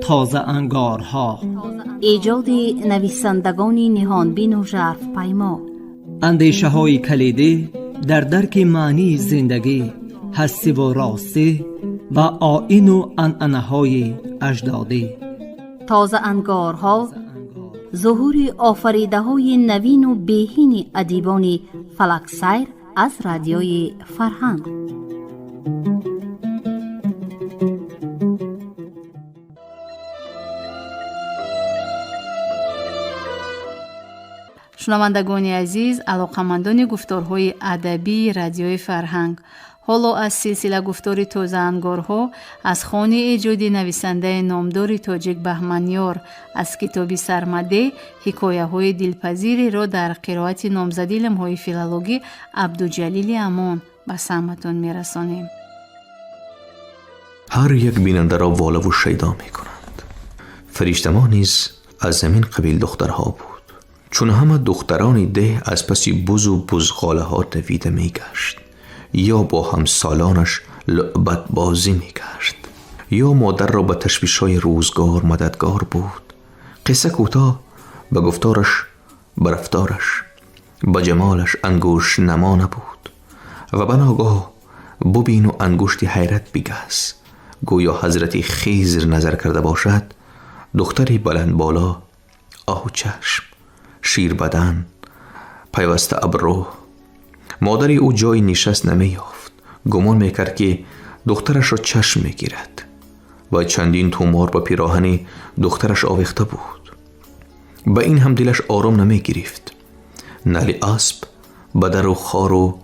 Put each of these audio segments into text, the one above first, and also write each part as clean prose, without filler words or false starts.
تازه انگارها، ایجاد نویسندگان نهانبین و ژرف پیما، اندیشه های کلیدی در درک معنی زندگی، هستی و راستی و آیین و عنعنه های اجدادی. تازه انگارها، ظهور آفریده های نوین و بهین ادیبان فلک سیر از رادیوی فرهنگ. شنوندگان عزیز، علاقمندان گفتارهای ادبی رادیوی فرهنگ، حالا از سلسله گفتار تازه انگارها از خوانی ایجادی نویسنده نامدار تاجیک بهمنیار از کتاب سرمده حکایه های دلپذیری را در قرائت نامزد علمهای فیلولوژی عبدالجلیل امان به سمعتان میرسانیم. هر یک بیننده را واله و شیدا می کنند. فرشته ما نیز از زمین قبیل دخترها بود، چون همه دختران ده از پسی بز و بزغاله ها دویده می گشت، یا با همسالانش لعبت بازی می کرد، یا مادر را به تشویش های روزگار مددگار بود. قصه کوتاه به گفتارش، به رفتارش، به جمالش انگوش نما نبود و بناگاه ببین و انگشتی حیرت بگس، گویا حضرت خیزر نظر کرده باشد. دختری بلند بالا، آهو چشم، شیر بدن، پیوسته ابرو. مادری او جای نشست نمی یافت. گمان میکرد که دخترش را چشم میگیرد و چندین تومار به پیراهن دخترش آویخته بود. به این هم دلش آرام نمی گرفت. نعل اسب به در و خار و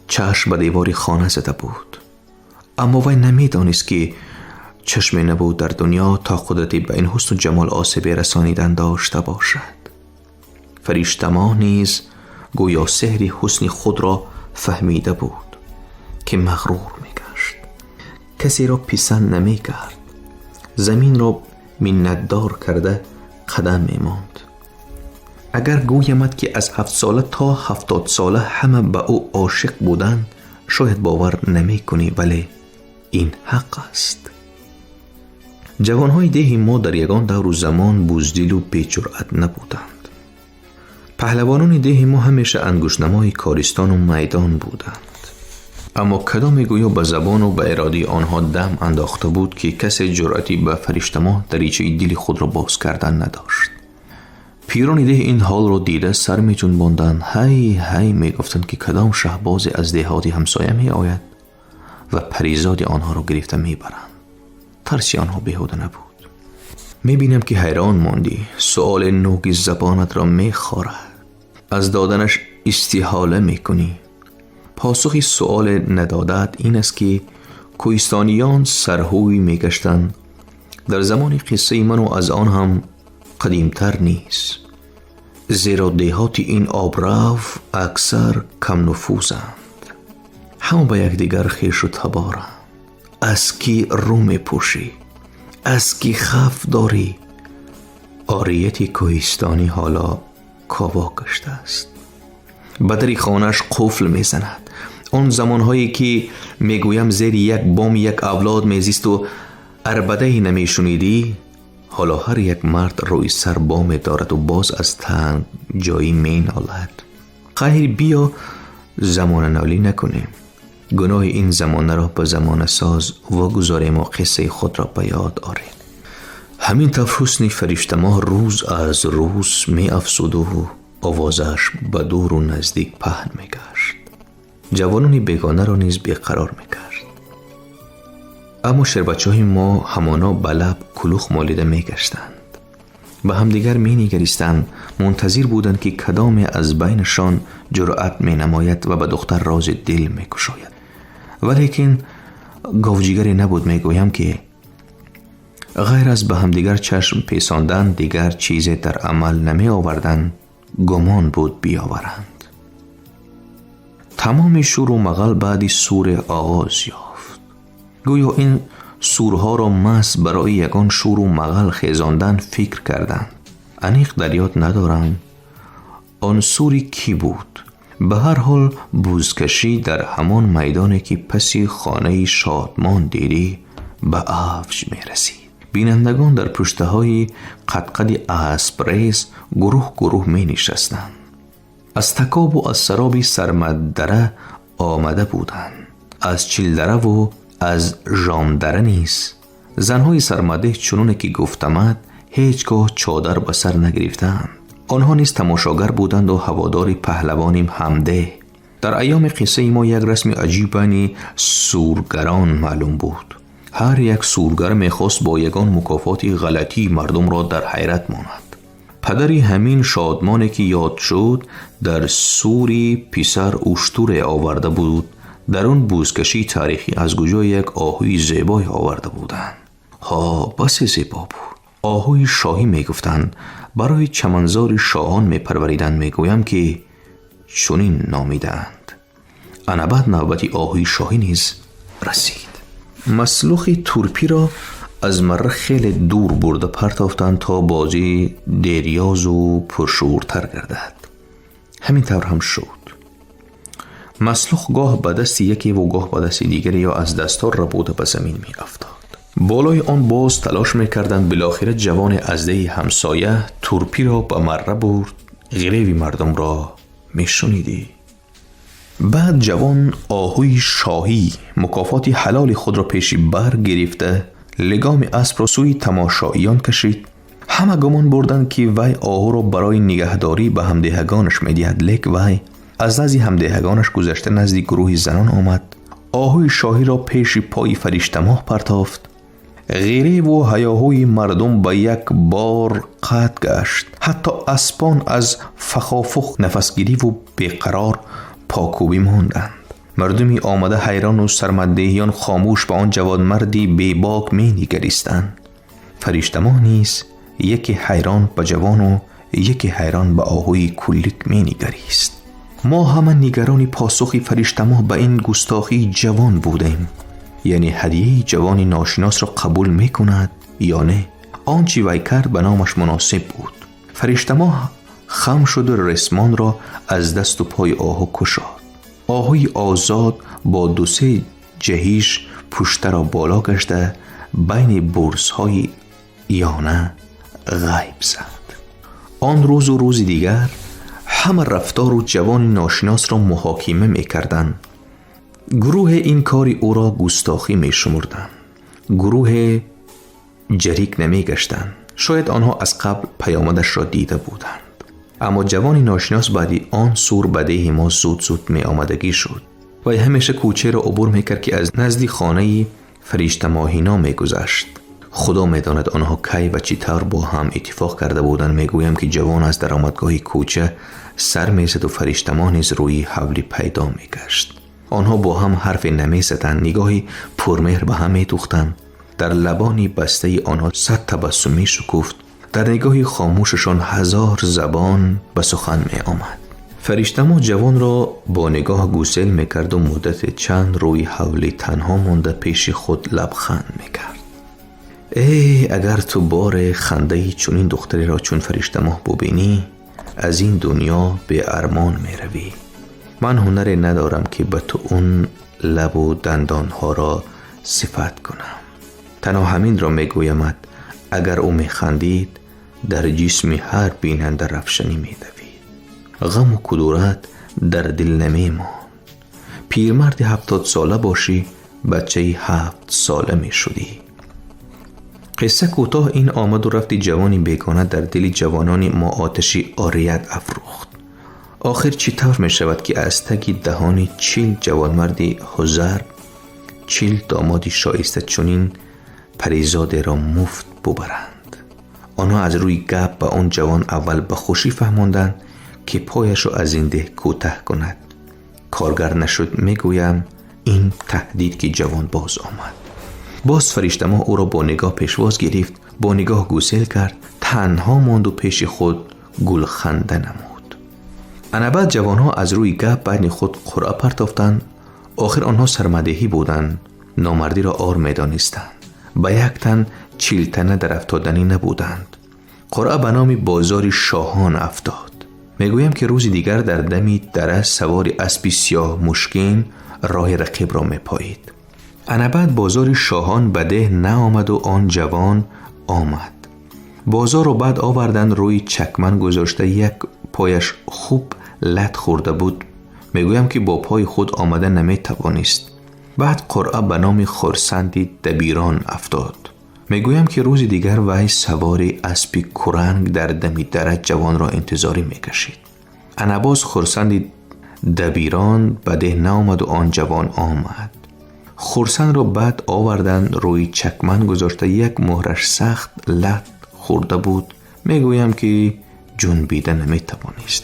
چشم به دیواری خانه زده بود، اما وی نمی دانست که چشمی نبود در دنیا تا قدرتی به این حسن و جمال آسیبی رسانیدن داشته باشد. فرشته ما نیز گویا سحر حسن خود را فهمیده بود که مغرور می گشت، کسی را پسند نمی کرد، زمین را منتدار کرده قدم می ماند. اگر گویمد که از 7 ساله تا 70 ساله همه به او عاشق بودند، شاید باور نمی کنی، ولی این حق است. جوانهای ده ما در یگان دور و زمان بزدل و بی‌جرأت نبودند. پهلوانان ده ما همیشه انگشت‌نمای کارستان و میدان بودند، اما کدام گویا به زبان و به اراده آنها دم انداخته بود که کسی جرأتی به فرشته ما دریچه دل خود را باز کردن نداشت. پیران ده این حال را دیده سر می جنباندند، هی هی می گفتند که کدام شهباز از دهات همسایه می آید و پریزاد آنها را گرفته می برند. ترسی آنها بیهوده نبود. می بینم که حیران ماندی، سؤال نوک زبانت را می خورد، از دادنش استحاله می کنی. پاسخی سؤال ندادت این است که کوهستانیان سرهوی می گشتند در زمان قصه من و از آن هم قدیمتر نیست، زیرا دهات این آبرف اکثر کم نفوذند، همه به یکدیگر خویش و تبارند. از کی رو می پوشی، از کی خف داری؟ آریتی کوهستانی حالا کاوا گشته است، بدری خانش قفل می زند. آن زمانهایی که می گویم زیر یک بام یک اولاد می زیست و عربدهی نمی شنیدی، حالا هر یک مرد روی سر بام دارد و باز از تنگ جایی می نالد. خیر بیا زمان نالی نکنیم، گناه این زمانه را به زمان ساز و گذاریم و قصه خود را به یاد آریم. همین طور حسن فرشته ما روز از روز می افزود و آوازش به دور و نزدیک پهن می گشت. جوانان بیگانه را نیز بیقرار می کرد. اما شربچه های ما همانا به لب کلوخ مالیده می گشتند، به همدیگر می نگریستند، منتظر بودند که کدام از بینشان جرأت می نماید و به دختر راز دل می کشاید. ولیکن گاوجیگری نبود. می گویم که غیر از به همدیگر چشم پیساندن دیگر چیزی در عمل نمی آوردند. گمان بود بیاورند. تمام شور و مغل بعدی سور آغاز یافت. گویا این سورها را محض برای یگان شور و مغل خیزاندن فکر کردند. انیق در یاد ندارم آن سوری کی بود، به هر حال بوزکشی در همان میدانی که پسی خانه شادمان دیدی به اوج می رسید. بینندگان در پشتهای قدقد اسب ریس گروه گروه می نشستند. از تکاب و از سرابی سرمددره آمده بودند. از چیلدره و از ژامدره نیز زنهای سرمده چنونه که گفتمد هیچگاه چادر به سر نگرفتند. آنها نیز تماشاگر بودند و هوادار پهلوانیم همده. در ایام قصه ما یک رسم عجیبانی سورگران معلوم بود. هر یک سورگر میخواست با یگان مکافاتی غلطی مردم را در حیرت ماند. پدری همین شادمانی که یاد شد در سوری پسر اشتر آورده بود. در اون بوزکشی تاریخی از کجا یک آهوی زیبای آورده بودند. بس زیبا بود. آهوی شاهی میگفتند. برای چمنزار شاهان میپروریدند. میگویم که چنین نامیدند. انا بعد نوبتی آهوی شاهی نیز رسید. مسلوخ تورپی را از مره خیلی دور برده پرتافتند تا بازی دیریاز و پرشورتر گردد. همین طور هم شد. مسلوخ گاه به دست یکی و گاه به دست دیگری یا از دستار را بوده به زمین می افتاد. بالای آن باز تلاش می کردند. بالاخره جوان ازده همسایه تورپی را به مره برد. غریو مردم را می شنیدی. بعد جوان آهوی شاهی مکافات حلال خود را پیش بر گرفته لگام اسب را سوی تماشاییان کشید. همه گمان بردند که وی آهو را برای نگهداری به همدهگانش می‌دهد، لیک وی از نزد همدهگانش گذشته نزد گروه زنان آمد. آهوی شاهی را پیش پای فرشته ماه پرتافت. غریو و هیاهوی مردم به یک بار قطع گشت. حتی اسبان از فخافخ نفسگیری و بیقرار پاکوبی ماندند. مردمی آمده حیران و سرمدهیان خاموش به آن جوانمردی بیباک می نگریستند. فرشته ماه نیز یکی حیران به جوان و یکی حیران به آهوی کلیک می نگریست. ما همه نگرانی پاسخ فرشته ماه به این گستاخی جوان بودیم. یعنی هدیه جوانی ناشناس را قبول می کند یا نه؟ آنچه وی کرد به نامش مناسب بود. فرشته ماه خم شد و رسمان را از دست و پای آهو کشاد. آهوی آزاد با دو سه جهیش پشته را بالا گشته بین برزهای یانه غیب زد. آن روز و روز دیگر همه رفتار و جوان ناشناس را محاکمه می کردند. گروه این کاری او را گستاخی می شمردند. گروه جریک نمی گشتند. شاید آنها از قبل پیامدش را دیده بودند. اما جوان ناشناس بعدی آن سور بده ما زود زود می آمدگی شد و همیشه کوچه را عبور می کرد که از نزدی خانه فرشته ماهینا می گذشت. خدا می داند آنها کی و چطور با هم اتفاق کرده بودند. می گویم که جوان از درآمدگاه کوچه سر می زد و فرشته ماه نیز روی حولی پیدا می گشت. آنها با هم حرف نمی زدند. نگاهی پرمهر به هم می دوختند. در لبانی بسته آنها صد تبسمی شکفت. در نگاهی خاموششان هزار زبان به سخن می آمد. فرشته ماه جوان را با نگاه گوسل می کرد و مدت چند روی حولی تنها مانده پیش خود لبخند می کرد. ای اگر تو بار خنده چون این دختری را چون فرشته ماه ببینی از این دنیا به ارمان می روی. من هنری ندارم که به تو اون لب و دندانها را صفت کنم. تنها همین را می گویمت اگر او می خندید در جسم هر بیننده رفشنی می دوید. غم و کدورت در دل نمی ماند. پیرمرد 70 ساله باشی بچه 7 ساله می شدی. قصه کوتاه این آمد و رفت جوانی بیگانه در دل جوانان ما آتشی عاریت افروخت. آخر چطور می شود که از تگی دهانی 40 جوانمردی حضر 40 دامادی شایسته چنین پریزاده را مفت ببرند؟ آنها از روی گپ به آن جوان اول به خوشی فهماندند که پایش را از این ده کوتاه کند. کارگر نشد. میگویم این تهدید که جوان باز آمد. باز فرشته ماه او را با نگاه پیشواز گرفت. با نگاه گوسل کرد. تنها ماند و پیش خود گل خنده نمود. انا بعد جوانها از روی گپ بین خود قرعه پرتافتند. آخر آنها سرمدهی بودند. نامردی را عار می‌دانستند. به یک تن 40 تنه در افتادنی نبودند. قرعه به نام بازار شاهان افتاد. میگویم که روز دیگر در دمی دره سوار اسبی سیاه مشکین راه رقیب را میپایید. بعد بازار شاهان به ده نآمد و آن جوان آمد. بازار رو بعد آوردن روی چکمن گذاشته، یک پایش خوب لت خورده بود. میگویم که با پای خود آمده نمیتوانست. بعد قرعه به نام خرسندی دبیران افتاد. میگویم که روز دیگر وی سوار اسبی کرنگ در دمی دره جوان را انتظاری میکشید. باز خرسندی دبیران به ده نآمد و آن جوان آمد. خرسند را بعد آوردن روی چکمن گذاشته، یک مهرش سخت لت خورده بود. میگویم که جنبیده نمیتوانست.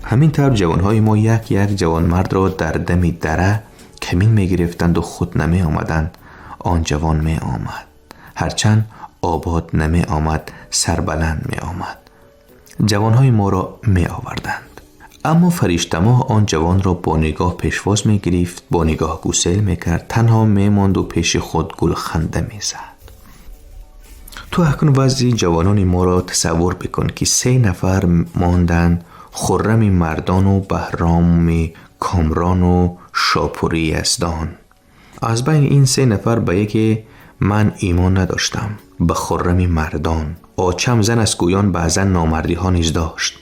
همین طور جوانهای ما یک جوان مرد را در دمی دره کمین میگرفتند و خود نمی آمدند. آن جوان می آمد، هرچند آباد نمی آمد، سربلند می آمد. جوانهای ما را می آوردند. اما فرشته‌ماه آن جوان را با نگاه پیشواز می گرفت، با نگاه گسیل می کرد، تنها می ماند و پیش خود گل خنده می زد. تو اکنون وضع جوانان ما را تصور بکن که 3 نفر ماندن، خرم مردان و بهرام کامران و شاپوری یزدان. از بین این 3 نفر به یکی من ایمان نداشتم، به خرم مردان. آچم زن از گویان بعضا نامردی ها نیز داشت.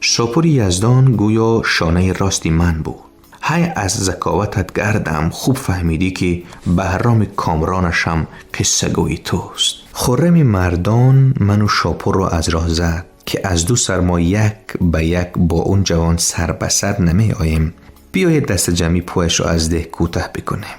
شاپوری یزدان گویا شانه راستی من بود. های از ذکاوتت گردم، خوب فهمیدی که بهرام کامرانش هم قصه گوی توست. خرم مردان منو شاپور را از راه زد که از 2 سرما یک به یک با اون جوان سر به سر نمی آیم. بیاید دست جمعی پویش را از ده کوتاه بکنیم.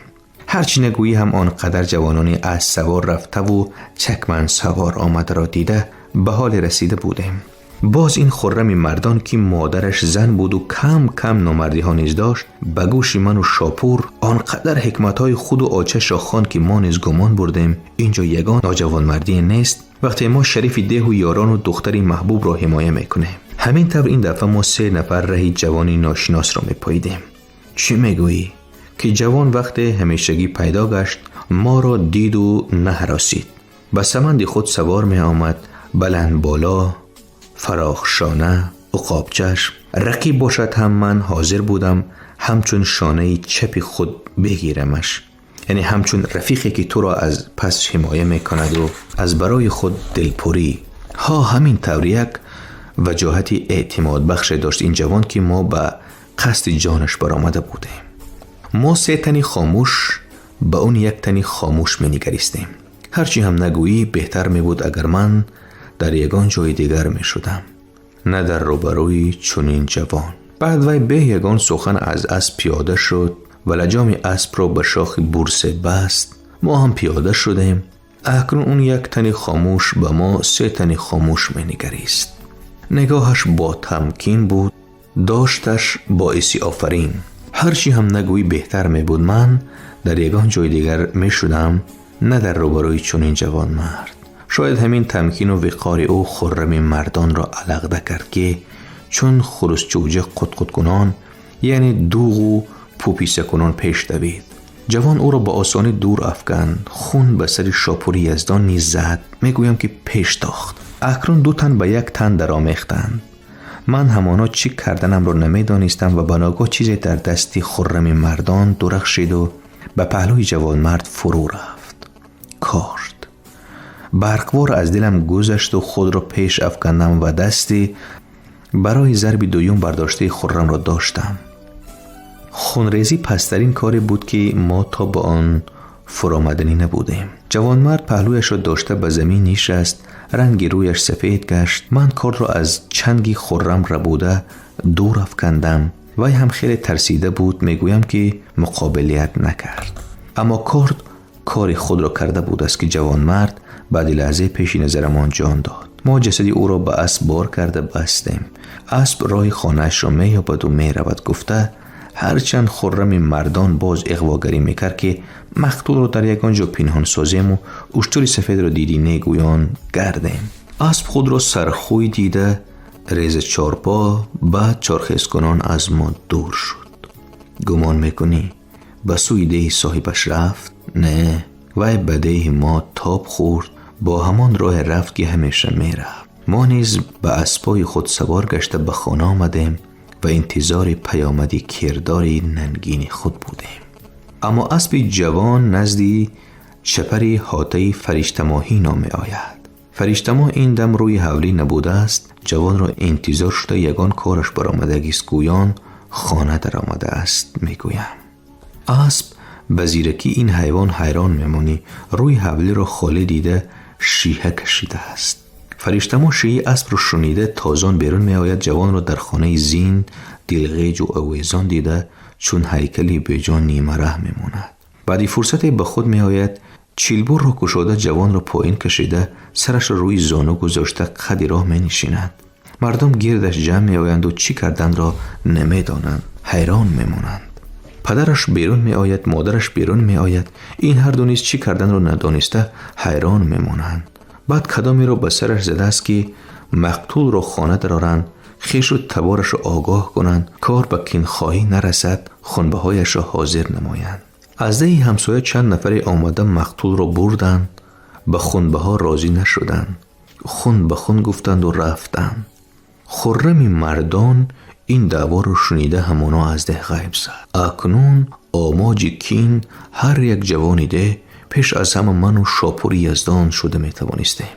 هرچی نگویی هم آنقدر جوانانی از سوار رفته و چکمن سوار آمده را دیده به حال رسیده بودیم. باز این خرم مردان که مادرش زن بود و کم کم نامردی ها نیز داشت، به گوش من و شاپور آنقدر حکمت های خود و آچش را خواند که ما نیز گمان بردیم اینجا یگان ناجوان مردی نیست وقتی ما شریف ده و یاران و دختری محبوب را حمایه میکنیم. همین طور این دفعه ما 3 نفر رهی جوانی ناشناس را میپاییدیم. چی میگویی؟ که جوان وقت همیشگی پیدا گشت ما را دید و نهراسید. به سمند خود سوار می آمد، بلند بالا، فراخ شانه، عقاب چشم. رقیب باشد هم من حاضر بودم همچون شانه چپ خود بگیرمش، یعنی همچون رفیقی که تو را از پس حمایه میکند و از برای خود دلپوری. همین طور یک وجاهتی اعتماد بخش داشت این جوان که ما به قصد جانش برآمده بودیم. ما 3 تنی خاموش به اون 1 تنی خاموش می نگریستیم. هرچی هم نگویی بهتر می بود اگر من در یگان جای دیگر می شدم، نه در روبروی چنین جوان. بعد وی به یگان سخن از اسب پیاده شد و لجام اسب را به شاخ بورسه بست. ما هم پیاده شدیم. اکنون اون 1 تنی خاموش به ما 3 تنی خاموش می نگریست. نگاهش با تمکین بود، داشتش باعثی آفرین. هرچی هم نگویی بهتر می بود من در یگان جای دیگر می شدم، نه در روبروی چنین جوان مرد. شاید همین تمکین و وقار او خرم مردان را علقده کرد که چون خرسچوجه قط کنان، یعنی دوغ و پوپیسه کنان پیش دوید. جوان او را با آسانی دور افکند، خون به سر شاپوری یزدان نیز زد. میگویم که پیش تاخت. اکنون 2 تن به 1 تن درآمیختند. من همانا چی کردنم را نمیدانستم و بناگاه چیزی در دستی خرم مردان درخشید و به پهلوی جوان مرد فرو رفت. کاشت. برقوار از دلم گذشت و خود را پیش افکندم و دستی برای ضرب دوم برداشته خرم را داشتم. خونریزی پسترین کاری بود که ما تا به آن فرامدنی نبودیم. جوان مرد پهلویش را داشته به زمین نشست، رنگ رویش سفید گشت. من کارد را از چنگی خرم ربوده دور افکندم. وی هم خیلی ترسیده بود. میگویم که مقابلیت نکرد، اما کار خود را کرده بود است که جوان مرد بعد لحظه پیش نظرمان جان داد. ما جسدی او را به اسب بار کرده بستیم. اسب راه خانه‌اش را می‌یابد و می‌رود. گفته هرچند خرم مردان باز اغواگری میکرد که مقتول رو در یگان جا پنهان سازیم و اشتر سفید را دیدی نگویان گردیم. اسب خود را سرخوی دیده ریز 4 پا بعد چارخیز کنان از ما دور شد. گمان میکنی به سوی ده صاحبش رفت؟ نه، وی به ده ما تاب خورد، با همان راه رفت که همیشه میرفت. ما نیز به اسبای خود سوار گشته به خانه آمدیم و انتظار پیامد کردار ننگین خود بودیم. اما اسب جوان نزدی چپری حاطه فرشته ماهی نام آید. فرشته ماه این دم روی حولی نبوده است. جوان را انتظار شده یگان کارش برآمدگی است، گویان خانه در آمده است. میگویم اسب به زیرکی این حیوان حیران میمانی. روی حولی را خالی دیده شیهه کشیده است. فرشته ماه شیهه اسب را شنیده تازان بیرون می آید. جوان را در خانه زین دلغیج و اویزان دیده چون هیکلی به جان نیمه ره میماند. بعدی فرصت به خود می آید. چیلبور را کشاده جوان را پایین کشیده سرش را روی زانو گذاشته قدی راه می نشیند. مردم گردش جمع می آیند و چی کردن را نمی دانند. حیران می مانند. پدرش بیرون می آید، مادرش بیرون می آید. این هر دو نیز چی کردن را ندانسته حیران می مانند. بعد کدامی را به سرش زده است که مقتول را خانه درآورند، خویش و تبارش را آگاه کنند، کار به کینخواهی نرسد، خنبه هایش را حاضر نمایند. از ده همسایه چند نفری آمده مقتول را بردند. به خنبه ها راضی نشدند، خون به خون گفتند و رفتند. خرم مردان این دعوا را شنیده همانا از ده غیب زد. اکنون آماج کین هر یک جوانی ده پیش از همه من و شاپور یزدان شده می توانستیم.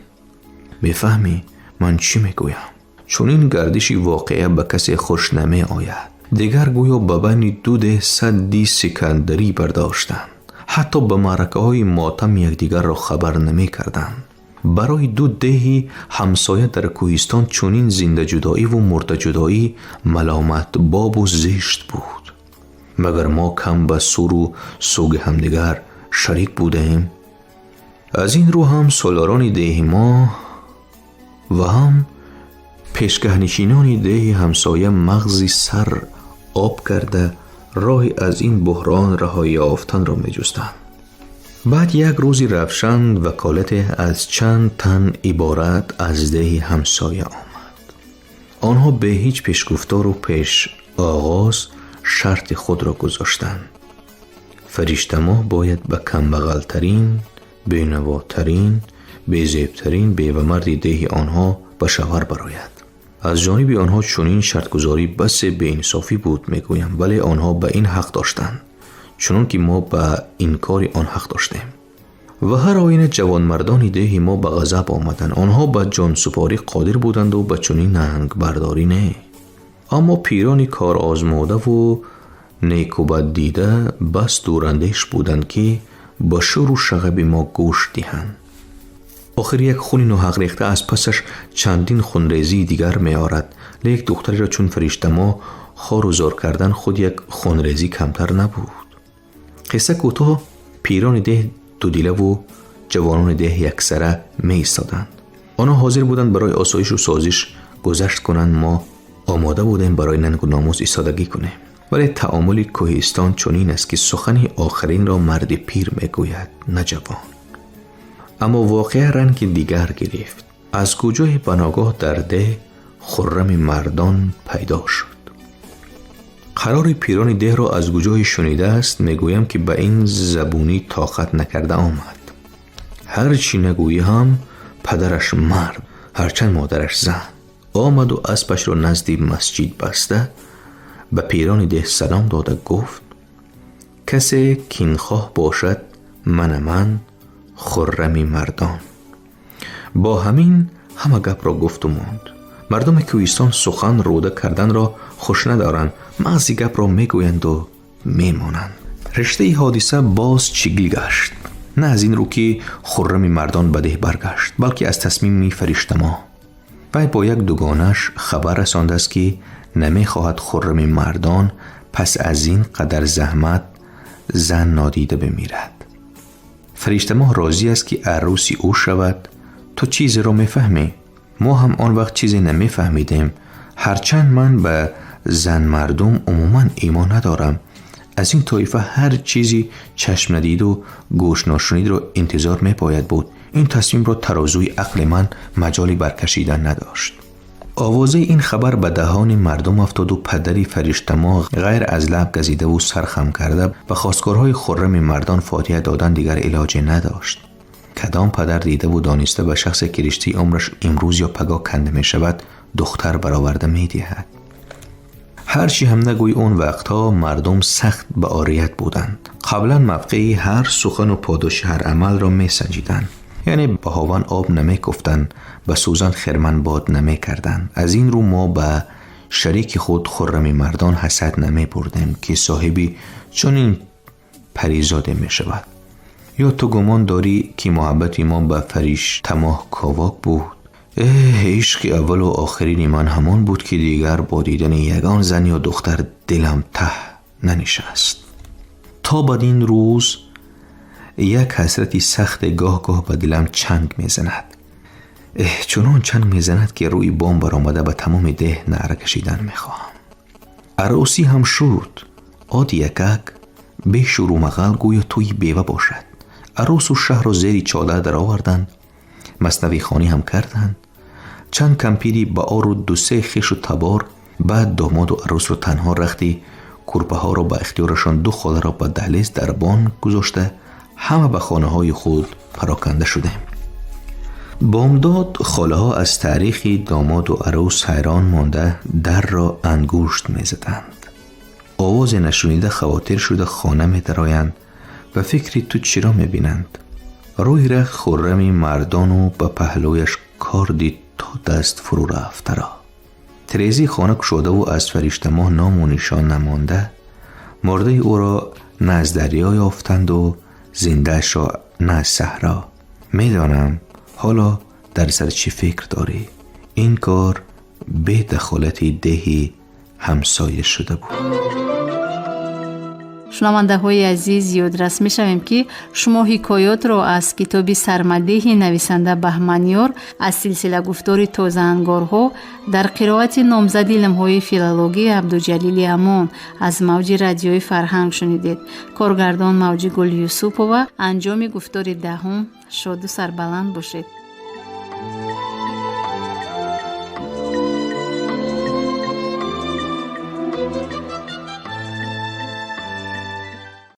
میفهمی من چی میگویم؟ چون این گردشی واقعه به کسی خوش نمی آید. دیگر گویا به بین دو ده صدی سکندری برداشتند. حتی به معرکه های ماتم یکدیگر را خبر نمی کردند. برای دو دهی همسایه در کوهستان چونین زنده جدایی و مرده جدایی ملامت باب و زشت بود. مگر ما کم به سور و سوگ همدیگر شریک بودیم؟ از این رو هم سالاران ده ما و هم پیشگهنشینان ده همسایه مغزی سر آب کرده راهی از این بحران رهایی یافتن را می جستند. بعد یک روزی روشن وکالت از چند تن عبارت از ده همسایه آمد. آنها به هیچ پیشگفتار و پیش آغاز شرط خود را گذاشتند. فرشته ماه باید به کمبغلترین، بینواترین، بیزیبترین بیوه‌مردی ده آنها به شوهر برآید. از جانب آنها چنین شرط گذاری بس بی‌انصافی بود میگویم، ولی آنها به این حق داشتند چنان که ما به انکار آن حق داشتیم. و هر آینه جوانمردان ده ما به غضب آمدند. آنها به جان سپاری قادر بودند و به چنین ننگ برداری نه. اما پیرانی کار آزموده و نیک و بد دیده بس دوراندیش بودند که با شور و شغب ما گوش دهند. آخر یک خون ناحق ریخته از پسش چندین خونریزی دیگر می آرد. لیک دختری را چون فرشته ما خار و زار کردن خود یک خونریزی کمتر نبود. قصه کوتاه پیران ده دو دیله و جوانان ده یک سره می ایستادند. آنها حاضر بودند برای آسایش و سازش گذشت کنند. ما آماده بودیم برای ننگ و ناموس ایستادگی کنیم. ولی تعامل کوهستان چنین است که سخنی آخرین را مرد پیر می گوید نه جوان. اما واقعا رنگ دیگر گرفت. از کجای بناگاه در ده خرم مردان پیدا شد. قرار پیران ده را از کجای شنیده است میگویم که به این زبونی طاقت نکرده آمد. هر چی نگویی هم پدرش مرد، هرچند مادرش زن. آمد و اسبش را نزدی مسجد بسته به پیران ده سلام داده گفت کسی کینخواه باشد من خرمی مردان. با همین همه گپ را گفت و ماند. مردم کوهستان سخن روده کردن را خوش ندارند. مغزی گپ را میگویند و میمانند. رشته حادثه باز چگل گشت. نه از این رو که خرم مردان بده برگشت، بلکه از تصمیم فرشته ماه. وی با یک دوگانش خبر رسانده است که نمیخواهد خرم مردان پس از این قدر زحمت زن نادیده بمیرد. فرشته ماه راضی است که عروسی او شود. تو چیزی را میفهمی؟ ما هم آن وقت چیزی نمیفهمیدیم. هرچند من به زن مردم عموما ایمان ندارم. از این طایفه هر چیزی چشم ندید و گوش ناشنید را انتظار میپاید بود. این تصمیم را ترازوی عقل من مجالی برکشیدن نداشت. آوازه این خبر به دهان مردم افتاد و پدری فرشته ماه غیر از لب گزیده و سرخم کرده و خواستگارهای خرم مردان فاتحه دادن دیگر علاجی نداشت. کدام پدر دیده و دانسته به شخص که رشته عمرش امروز یا پگاه کنده می شود دختر برآورده می دهد. هرچی هم نگوی اون وقتها مردم سخت به عاریت بودند. قبلا موقعی هر سخن و پاداش هر عمل را می سنجیدند. یعنی به هاون آب نمی گفتند، به سوزن خرمن باد نمی کردند. از این رو ما به شریک خود خرم مردان حسد نمی بردیم که صاحبی چنین پریزاده می شود. یا تو گمان داری که محبت ما به فریشته ماه کاواک بود؟ عشق اول و آخرین من همان بود که دیگر با دیدن یگان زن یا دختر دلم ته ننشست. تا بدین روز یک حسرتی سخت گاه گاه به دلم چنگ میزند. چنان چنگ میزند که روی بام برآمده به تمام ده نعره کشیدن میخواهم. عروسی هم شد. آد یکک به شروع مغل گویا توی بیوه باشد. عروس و شهر را زیر چادر در آوردن، مثنوی خوانی هم کردند. چند کمپیری با آر و 2-3 خیش و تبار. بعد داماد و عروس رو تنها رختی کرپه ها را به اختیارشان 2 خاله را به دهلیز در بان گذاشته همه به خانه های خود پراکنده شده. بامداد خاله ها از تاریخ داماد و عروس حیران مانده در را انگشت می زدند. آواز نشنیده خواطر شده خانه می درآیند و فکری تو چرا می بینند. روی رخ خرمی مردان و به پهلویش کار دید تا دست فرو رفته را. تریزی خانه شده و از فریشته ماه نام و نشان نمانده. مرده او را نه از دریا یافتند و زندهش را نه از صحرا. میدانم حالا در سر چی فکر داری. این کار به دخالت دهی همسایه شده بود. شنونده های عزیز، یادرس می شویم که شما حکایات را از کتاب سرمدیح نویسنده بهمنیار از سلسله گفتار تازه انگارها در قرائت نامزد علمهای فیلولوژی عبدالجلیل امان از موج رادیوی فرهنگ شنیدید. کارگردان موجی گل یوسفова. انجام گفتار 10. شاد و سربلند باشید.